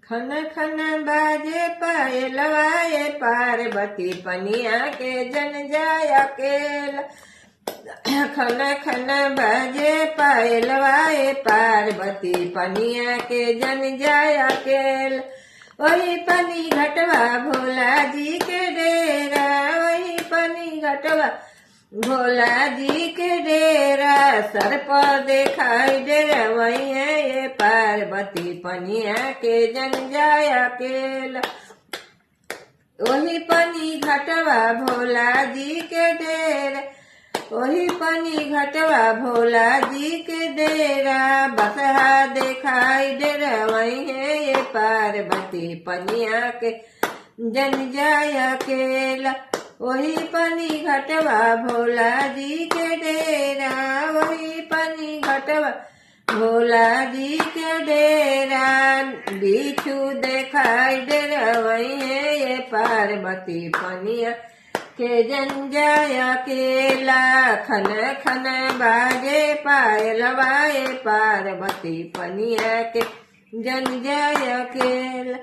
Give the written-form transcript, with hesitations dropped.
खन खन बाजे पायलवाए पार्वती पनिया के जन जाय अकेला। खन खन बाजे पायलवाए पार्वती पनिया के जन जाय अकेला। वही पनी घटवा भोला जी के डेरा, वही पनी घटवा भोला जी के डेरा। सर पर देखाई डेरा वही है ये पार्वती पनिया के जन जाय अकेला। वही पनी घटवा भोला जी के डेरा, वही पनी घटवा भोला जी के डेरा। बसहा देखाई डेरा वही है ये पार्वती पनिया के जन जाय अकेला। वही पनी घटवा भोला जी के डेरा, वही पनी घटवा भोला जी के डेरा। बिच्छू देखाई डेरा वही है ये पार्वती पनिया के जन जाय अकेला। खन खन बाजे पायलवाए पार्वती पनिया के जन जाय अकेला।